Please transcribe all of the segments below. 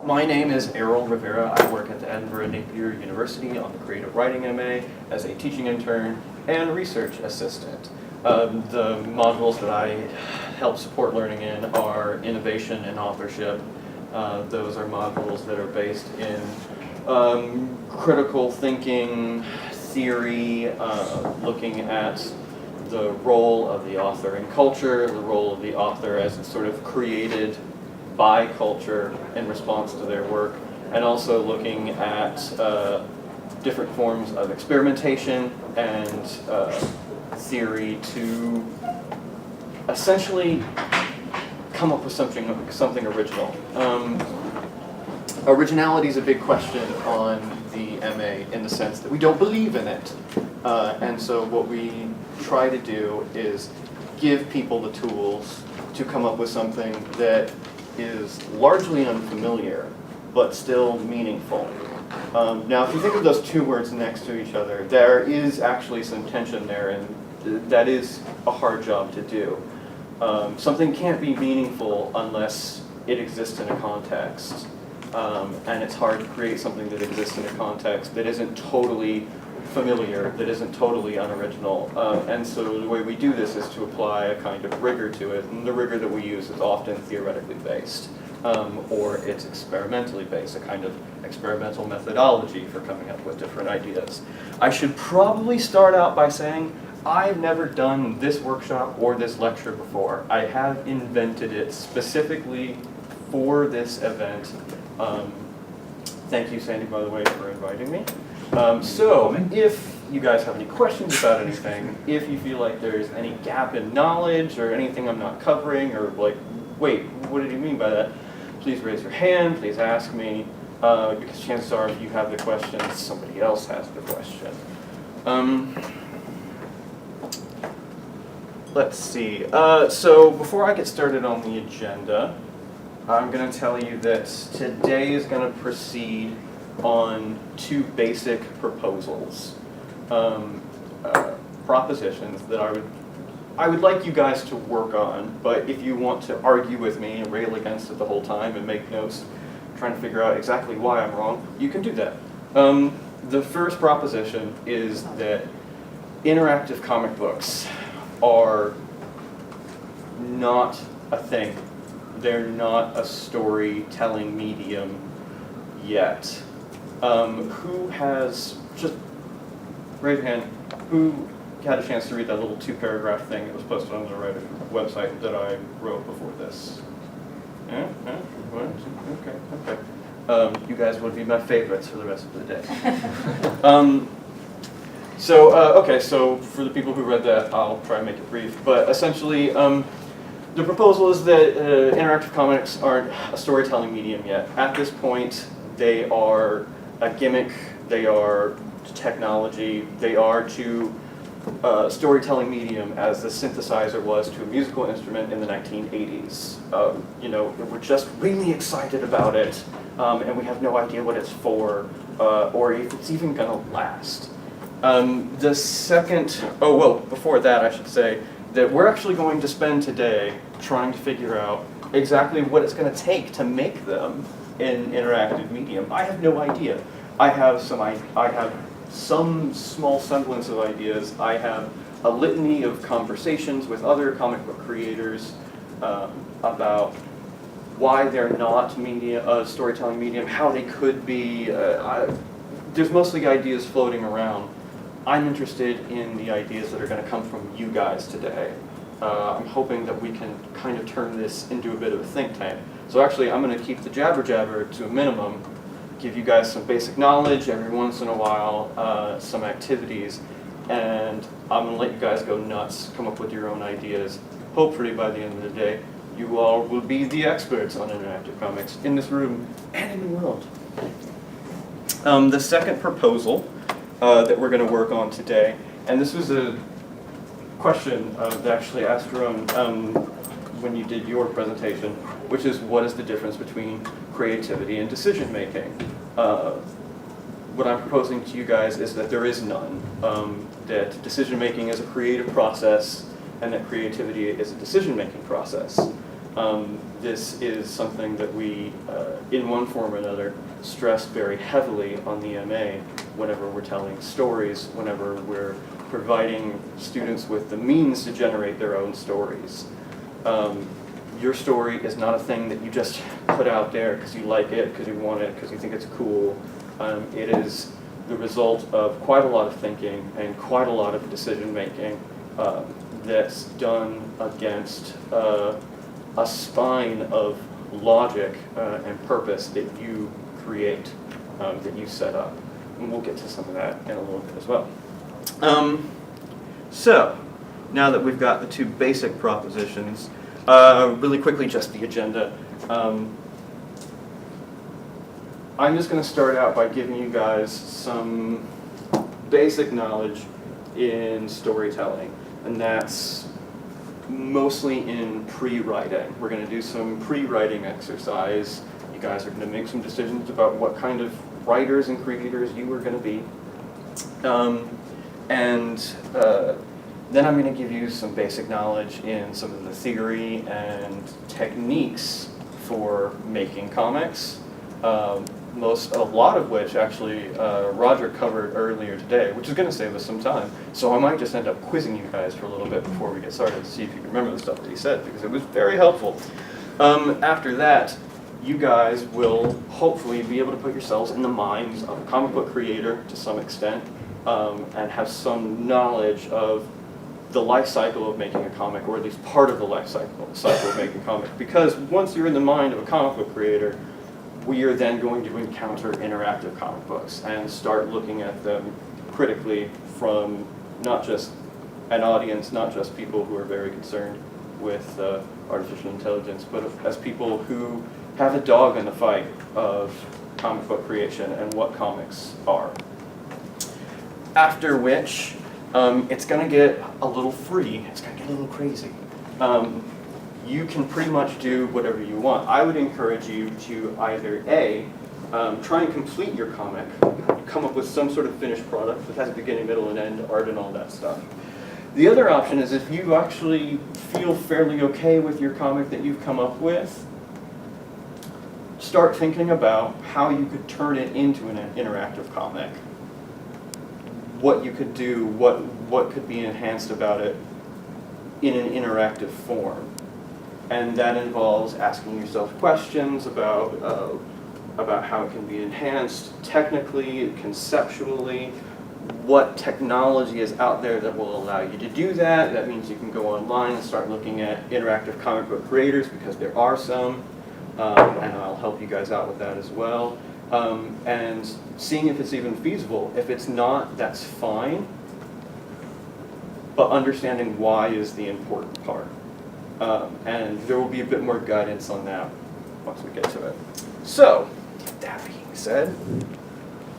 My name is Errol Rivera. I work at the Edinburgh Napier University on the Creative Writing MA as a teaching intern and research assistant. The modules that I help support learning in are innovation and authorship. Those are modules that are based in critical thinking, theory, looking at the role of the author in culture, the role of the author as it's sort of created by culture in response to their work, and also looking at different forms of experimentation and theory to essentially come up with something original. Originality is a big question on the MA in the sense that we don't believe in it. And so what we try to do is give people the tools to come up with something that is largely unfamiliar, but still meaningful. Now, if you think of those two words next to each other, there is actually some tension there, and that is a hard job to do. Something can't be meaningful unless it exists in a context. And it's hard to create something that exists in a context that isn't totally familiar, that isn't totally unoriginal. And so the way we do this is to apply a kind of rigor to it, and the rigor that we use is often theoretically based, or it's experimentally based, a kind of experimental methodology for coming up with different ideas. I should probably start out by saying I've never done this workshop or this lecture before. I have invented it specifically for this event. Thank you, Sandy, by the way, for inviting me. So, if you guys have any questions about anything, if you feel like there's any gap in knowledge or anything I'm not covering, or like, wait, what did you mean by that? Please raise your hand, please ask me, because chances are if you have the question, somebody else has the question. Let's see. So, before I get started on the agenda, I'm going to tell you that today is going to proceed on two basic proposals, propositions that I would like you guys to work on, but if you want to argue with me and rail against it the whole time and make notes trying to figure out exactly why I'm wrong, you can do that. The first proposition is that interactive comic books are not a thing. They're not a storytelling medium yet. Who has, just raise your hand, who had a chance to read that little 2-paragraph thing that was posted on the writer's website that I wrote before this? Yeah? Okay. You guys would be my favorites for the rest of the day. Okay, so for the people who read that, I'll try and make it brief, but essentially, the proposal is that interactive comics aren't a storytelling medium yet. At this point, they are a gimmick, they are technology, they are to storytelling medium as the synthesizer was to a musical instrument in the 1980s. We're just really excited about it, and we have no idea what it's for, or if it's even gonna last. The second, before that I should say, that we're actually going to spend today trying to figure out exactly what it's going to take to make them in interactive medium. I have no idea. I have some small semblance of ideas. I have a litany of conversations with other comic book creators about why they're not storytelling medium, how they could be. There's mostly ideas floating around. I'm interested in the ideas that are going to come from you guys today. I'm hoping that we can kind of turn this into a bit of a think tank. So actually, I'm going to keep the jabber to a minimum, give you guys some basic knowledge every once in a while, some activities, and I'm going to let you guys go nuts, come up with your own ideas. Hopefully by the end of the day, you all will be the experts on interactive comics in this room and in the world. The second proposal that we're going to work on today, and this was a question that actually asked Jerome when you did your presentation, which is what is the difference between creativity and decision making? What I'm proposing to you guys is that there is none, that decision making is a creative process and that creativity is a decision making process. This is something that we, in one form or another, stress very heavily on the MA whenever we're telling stories, whenever we're providing students with the means to generate their own stories. Your story is not a thing that you just put out there because you like it, because you want it, because you think it's cool. It is the result of quite a lot of thinking and quite a lot of decision making that's done against a spine of logic and purpose that you create, that you set up. And we'll get to some of that in a little bit as well. So, now that we've got the two basic propositions, really quickly just the agenda. I'm just going to start out by giving you guys some basic knowledge in storytelling, and that's mostly in pre-writing. We're going to do some pre-writing exercise. You guys are going to make some decisions about what kind of writers and creators you are going to be. Then I'm going to give you some basic knowledge in some of the theory and techniques for making comics. A lot of which actually Roger covered earlier today, which is going to save us some time. So I might just end up quizzing you guys for a little bit before we get started to see if you can remember the stuff that he said, because it was very helpful. After that, you guys will hopefully be able to put yourselves in the minds of a comic book creator to some extent, and have some knowledge of the life cycle of making a comic, or at least part of the life cycle of making a comic. Because once you're in the mind of a comic book creator, we are then going to encounter interactive comic books and start looking at them critically from not just an audience, not just people who are very concerned with artificial intelligence, but as people who have a dog in the fight of comic book creation and what comics are. After which, it's going to get a little free, it's going to get a little crazy. You can pretty much do whatever you want. I would encourage you to either A, try and complete your comic, come up with some sort of finished product that has a beginning, middle, and end, art and all that stuff. The other option is if you actually feel fairly okay with your comic that you've come up with, start thinking about how you could turn it into an interactive comic. What you could do, what could be enhanced about it in an interactive form. And that involves asking yourself questions about how it can be enhanced technically, conceptually, what technology is out there that will allow you to do that. That means you can go online and start looking at interactive comic book creators, because there are some, and I'll help you guys out with that as well. And seeing if it's even feasible. If it's not, that's fine, but understanding why is the important part. And there will be a bit more guidance on that once we get to it. So, that being said,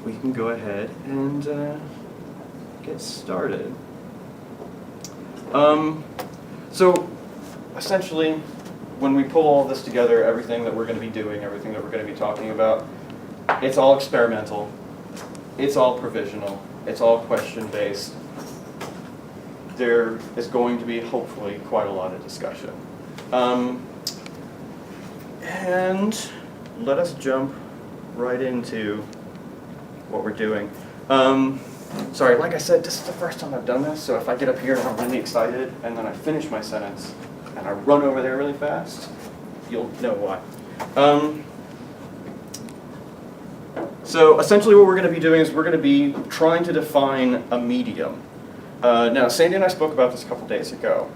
we can go ahead and get started. So, essentially, when we pull all this together, everything that we're going to be doing, everything that we're going to be talking about, it's all experimental, it's all provisional, it's all question-based. There is going to be, hopefully, quite a lot of discussion. And let us jump right into what we're doing. Sorry, like I said, this is the first time I've done this, so if I get up here and I'm really excited, and then I finish my sentence, and I run over there really fast, you'll know why. So essentially what we're going to be doing is we're going to be trying to define a medium. Now, Sandy and I spoke about this a couple days ago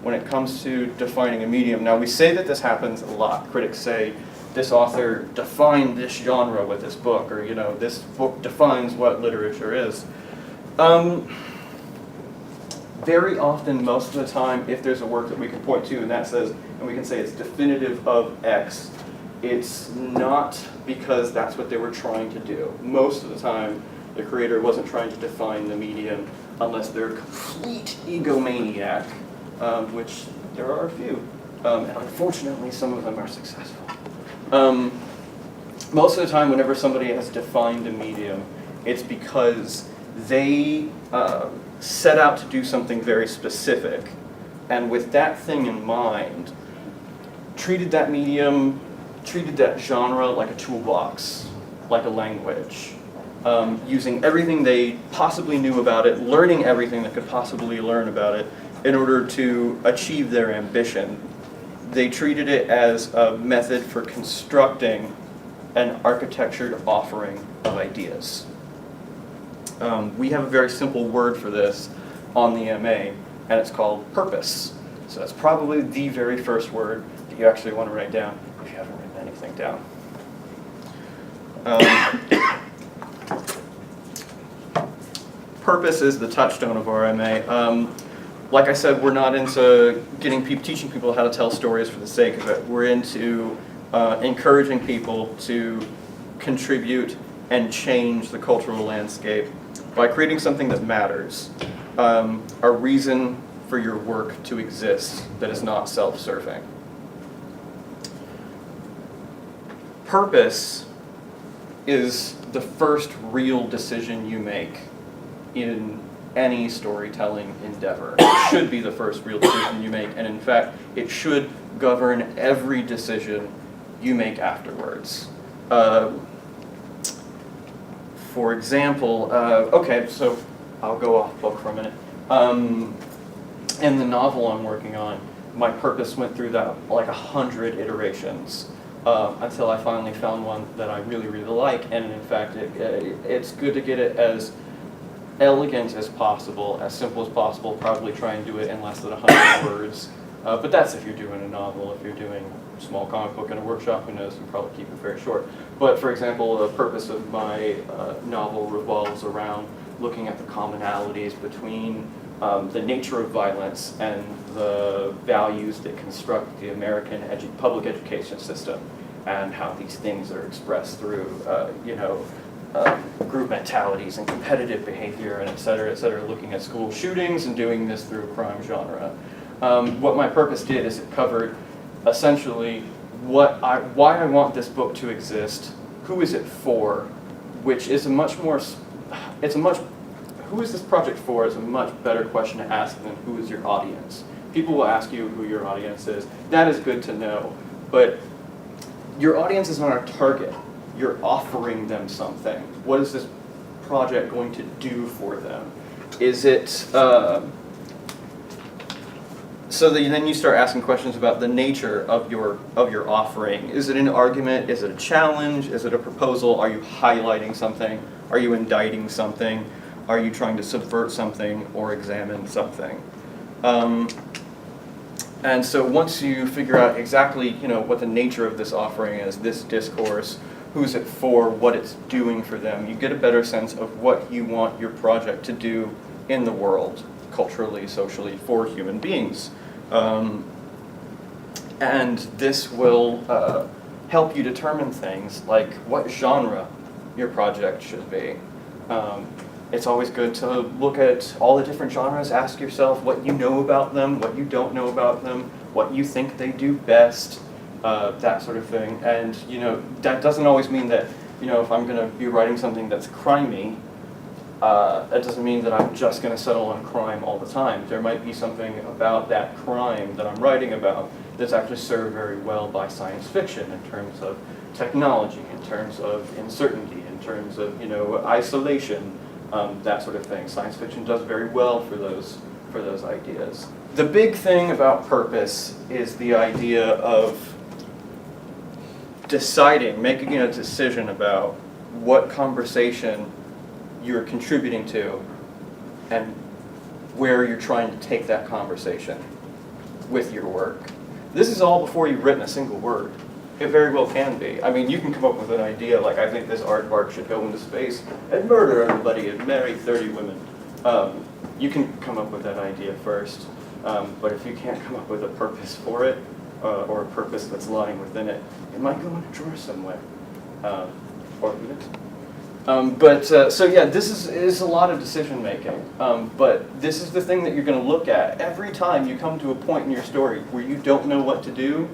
when it comes to defining a medium. Now, we say that this happens a lot. Critics say, this author defined this genre with this book, or, you know, this book defines what literature is. Very often, most of the time, if there's a work that we can point to and that says, and we can say it's definitive of X, it's not because that's what they were trying to do. Most of the time, the creator wasn't trying to define the medium unless they're a complete egomaniac, which there are a few. And unfortunately, some of them are successful. Most of the time, whenever somebody has defined a medium, it's because they set out to do something very specific. And with that thing in mind, treated that medium, treated that genre like a toolbox, like a language, using everything they possibly knew about it, learning everything that could possibly learn about it in order to achieve their ambition. They treated it as a method for constructing an architectured offering of ideas. We have a very simple word for this on the MA, and it's called purpose. So that's probably the very first word that you actually want to write down if you haven't written anything down. Purpose is the touchstone of our MA. Like I said, we're not into teaching people how to tell stories for the sake of it. We're into encouraging people to contribute and change the cultural landscape by creating something that matters, a reason for your work to exist that is not self-serving. Purpose is the first real decision you make in any storytelling endeavor. It should be the first real decision you make, and in fact, it should govern every decision you make afterwards. For example, okay, so I'll go off book for a minute. In the novel I'm working on, my purpose went through that like 100 iterations until I finally found one that I really, really like, and in fact, it's good to get it as elegant as possible, as simple as possible, probably try and do it in less than 100 words. But that's if you're doing a novel. If you're doing a small comic book in a workshop, who knows, you can probably keep it very short. But for example, the purpose of my novel revolves around looking at the commonalities between the nature of violence and the values that construct the American public education system, and how these things are expressed through, group mentalities and competitive behavior and et cetera, looking at school shootings and doing this through a crime genre. What my purpose did is it covered essentially why I want this book to exist, who is it for, which is who is this project for is a much better question to ask than who is your audience. People will ask you who your audience is. That is good to know, but your audience is not our target. You're offering them something. What is this project going to do for them? Is it, so then you start asking questions about the nature of your offering. Is it an argument? Is it a challenge? Is it a proposal? Are you highlighting something? Are you indicting something? Are you trying to subvert something or examine something? And so once you figure out exactly what the nature of this offering is, this discourse, who's it for, what it's doing for them, you get a better sense of what you want your project to do in the world, culturally, socially, for human beings. And this will help you determine things like what genre your project should be. It's always good to look at all the different genres, ask yourself what you know about them, what you don't know about them, what you think they do best, that sort of thing. And that doesn't always mean that if I'm going to be writing something that's crimey, that doesn't mean that I'm just going to settle on crime all the time. There might be something about that crime that I'm writing about that's actually served very well by science fiction in terms of technology, in terms of uncertainty, in terms of isolation. That sort of thing. Science fiction does very well for those ideas. The big thing about purpose is the idea of making a decision about what conversation you're contributing to and where you're trying to take that conversation with your work. This is all before you've written a single word. It very well can be. I mean, you can come up with an idea like, I think this aardvark should go into space and murder everybody and marry 30 women. You can come up with that idea first, but if you can't come up with a purpose for it, or a purpose that's lying within it, it might go in a drawer somewhere, or who knows. So yeah, this is a lot of decision making, but this is the thing that you're going to look at every time you come to a point in your story where you don't know what to do.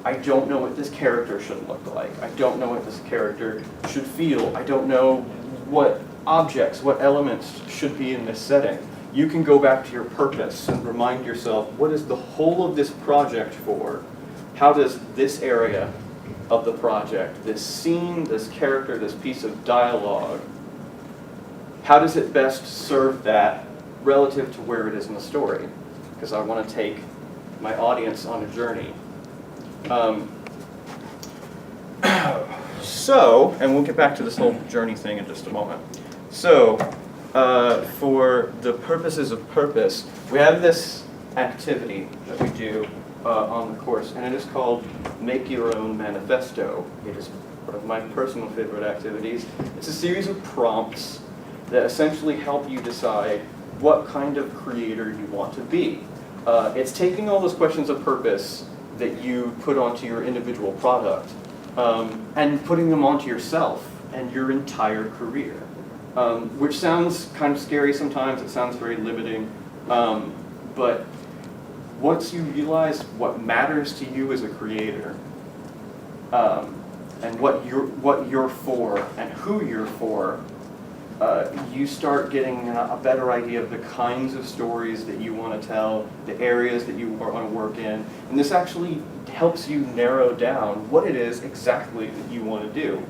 I don't know what this character should look like. I don't know what this character should feel. I don't know what objects, what elements should be in this setting. You can go back to your purpose and remind yourself, what is the whole of this project for? how does this area of the project, this scene, this character, this piece of dialogue, how does it best serve that relative to where it is in the story? Because I want to take my audience on a journey. So, and we'll get back to this whole journey thing in just a moment. So, for the purposes of purpose, we have this activity that we do on the course, and it is called Make Your Own Manifesto. It is one of my personal favorite activities. It's a series of prompts that essentially help you decide what kind of creator you want to be. It's taking all those questions of purpose that you put onto your individual product and putting them onto yourself and your entire career, which sounds kind of scary sometimes. It sounds very limiting, but once you realize what matters to you as a creator, and what you're for and who you're for, you start getting a better idea of the kinds of stories that you want to tell, the areas that you want to work in, and this actually helps you narrow down what it is exactly that you want to do.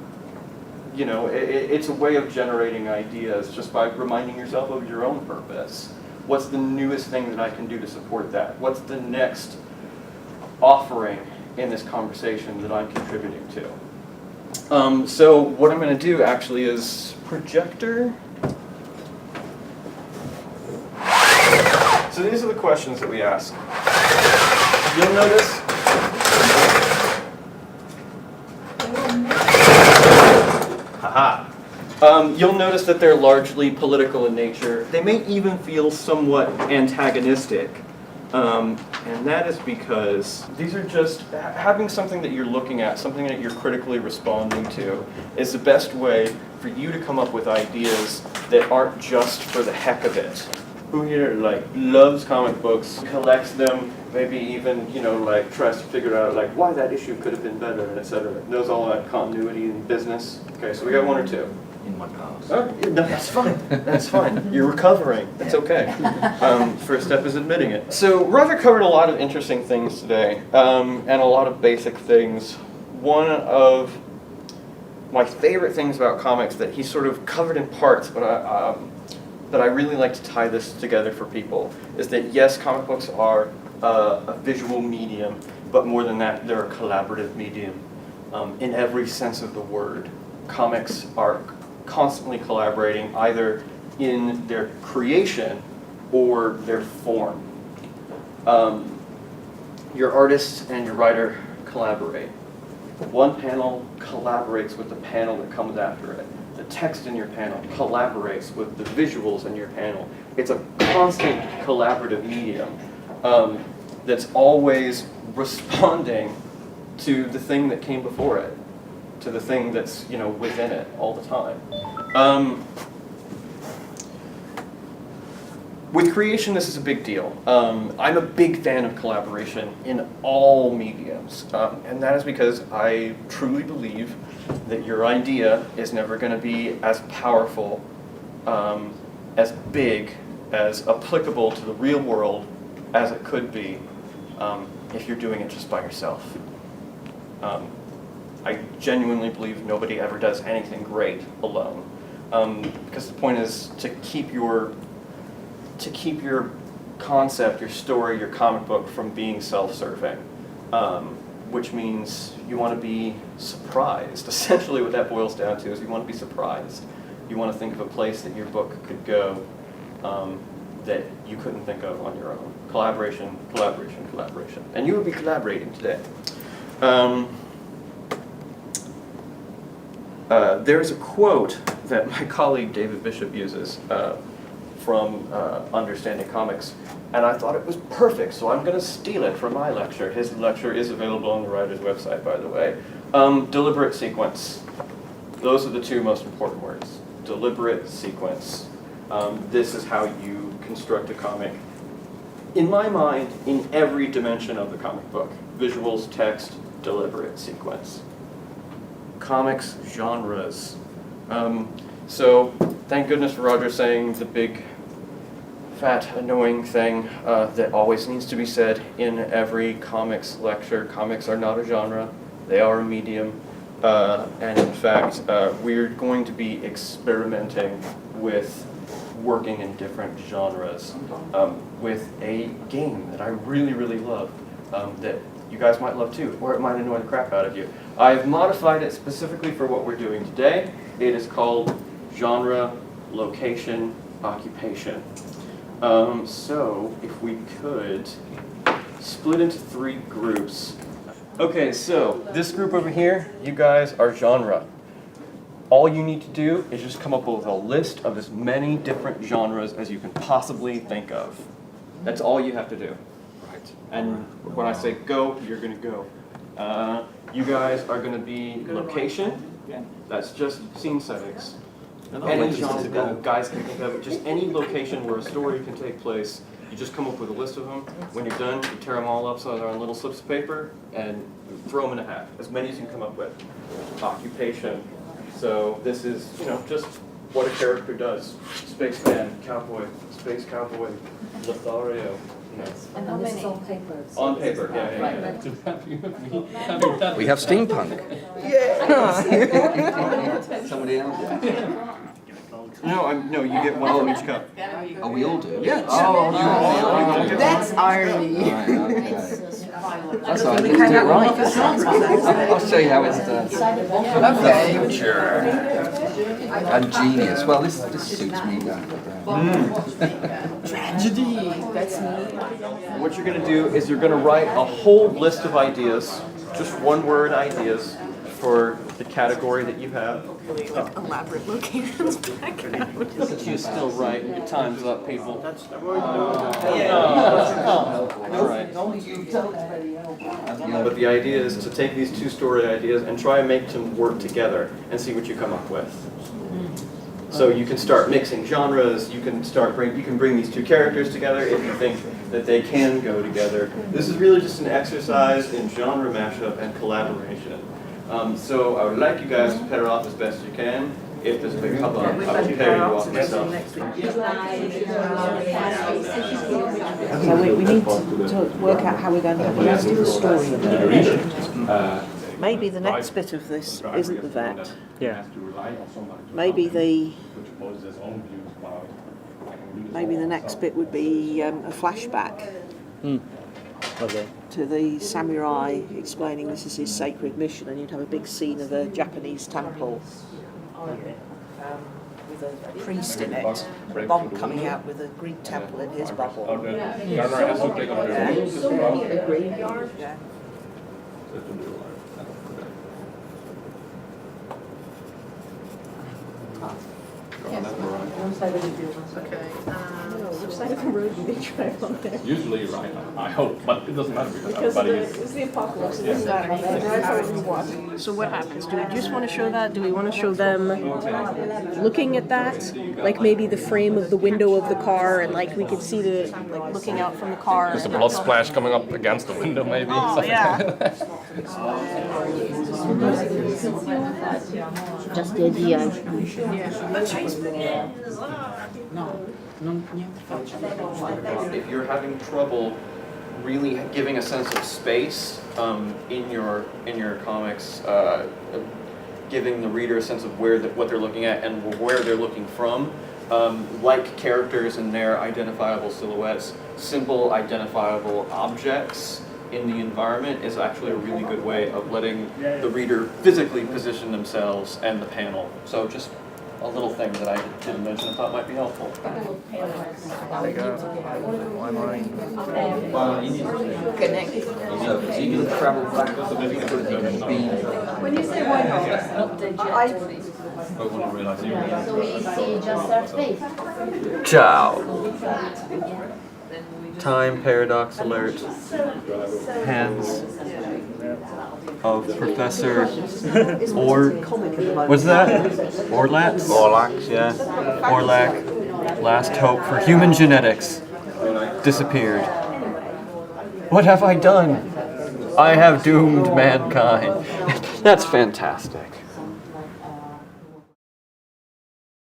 You know, it's a way of generating ideas just by reminding yourself of your own purpose. What's the newest thing that I can do to support that? What's the next offering in this conversation that I'm contributing to? So what I'm going to do actually is projector. So these are the questions that we ask. You'll notice you'll notice that they're largely political in nature. They may even feel somewhat antagonistic. And that is because these are just, having something that you're looking at, something that you're critically responding to, is the best way for you to come up with ideas that aren't just for the heck of it. Who here, like, loves comic books, collects them, maybe even, you know, like, tries to figure out, like, why that issue could have been better, and etc. Knows all that continuity in business. Okay, so we got one or two. In one house. Oh, no, that's fine. That's fine. You're recovering. That's okay. First step is admitting it. So Roger covered a lot of interesting things today, and a lot of basic things. One of my favorite things about comics that he sort of covered in parts, but that I really like to tie this together for people, is that yes, comic books are a visual medium, but more than that, they're a collaborative medium in every sense of the word. Comics are constantly collaborating either in their creation or their form. Your artist and your writer collaborate. One panel collaborates with the panel that comes after it. The text in your panel collaborates with the visuals in your panel. It's a constant collaborative medium that's always responding to the thing that came before it, to the thing that's, you know, within it all the time. With creation, this is a big deal. I'm a big fan of collaboration in all mediums, and that is because I truly believe that your idea is never going to be as powerful, as big, as applicable to the real world as it could be if you're doing it just by yourself. I genuinely believe nobody ever does anything great alone, because the point is to keep your concept, your story, your comic book from being self-serving, which means you want to be surprised. Essentially what that boils down to is you want to be surprised. You want to think of a place that your book could go that you couldn't think of on your own. Collaboration, collaboration, collaboration. And you would be collaborating today. There's a quote that my colleague David Bishop uses from Understanding Comics, and I thought it was perfect, so I'm going to steal it from my lecture. His lecture is available on the writer's website, by the way. Deliberate sequence. Those are the two most important words. Deliberate sequence. This is how you construct a comic. In my mind, in every dimension of the comic book. Visuals, text, deliberate sequence. Comics, genres. So, thank goodness for Roger saying the big fat, annoying thing that always needs to be said in every comics lecture. Comics are not a genre, they are a medium. And in fact, we're going to be experimenting with working in different genres with a game that I really, really love that you guys might love too, or it might annoy the crap out of you. I've modified it specifically for what we're doing today. It is called Genre, Location, Occupation. So if we could split into 3 groups. Okay, so this group over here, you guys are genre. All you need to do is just come up with a list of as many different genres as you can possibly think of. That's all you have to do. Right. And when I say go, you're going to go. You guys are going to be location. That's just scene settings. Any genre that guys can think of, just any location where a story can take place. You just come up with a list of them. When you're done, you tear them all up so they're on little slips of paper and throw them in a hat. As many as you can come up with. Occupation. So this is, just what a character does. Spaceman, cowboy, space cowboy, Lothario. And this is on paper. On paper, yeah. We have steampunk. Somebody else? No, you get one from each cup. Oh, we all do? Yeah. Oh, That's irony. right, okay. That's all right, let's do it right. I'll show you how it's done. Okay. The future. And genius. Well, this suits me down. Tragedy. That's neat. What you're going to do is you're going to write a whole list of ideas, just one-word ideas, for the category that you have. Elaborate locations background. You're still right. Your time's up, people. But the idea is to take these 2 story ideas and try and make them work together and see what you come up with. So you can start mixing genres. You can bring these 2 characters together if you think that they can go together. This is really just an exercise in genre mashup and collaboration. So I would like you guys to pair off as best you can. If there's a big hubbub, I will pair you off myself. So we need to work out how we're going to have the rest of the story. Maybe the next bit of this isn't the vet. Yeah. Maybe the next bit would be a flashback Okay. to the samurai explaining this is his sacred mission, and you'd have a big scene of a Japanese temple with a priest in it, a bomb coming out with a Greek temple in his bubble. Yeah. Usually you're right, I hope, but it doesn't matter because everybody is. It's the apocalypse. So what happens? Do we just want to show that? Do we want to show them looking at that? Like maybe the frame of the window of the car, and like we could see the looking out from the car. Just a blood splash coming up against the window maybe. Oh yeah. Just the idea. If you're having trouble really giving a sense of space in your comics, giving the reader a sense of what they're looking at and where they're looking from, like characters and their identifiable silhouettes, simple identifiable objects in the environment is actually a really good way of letting the reader physically position themselves and the panel. So just a little thing that I didn't mention I thought might be helpful. So you can travel back to the beam. When you say why not so we see just our face. Ciao. Time paradox alert. Hands of Professor what's that? Orlax? Orlax, yeah. Orlac, last hope for human genetics, disappeared. What have I done? I have doomed mankind. That's fantastic.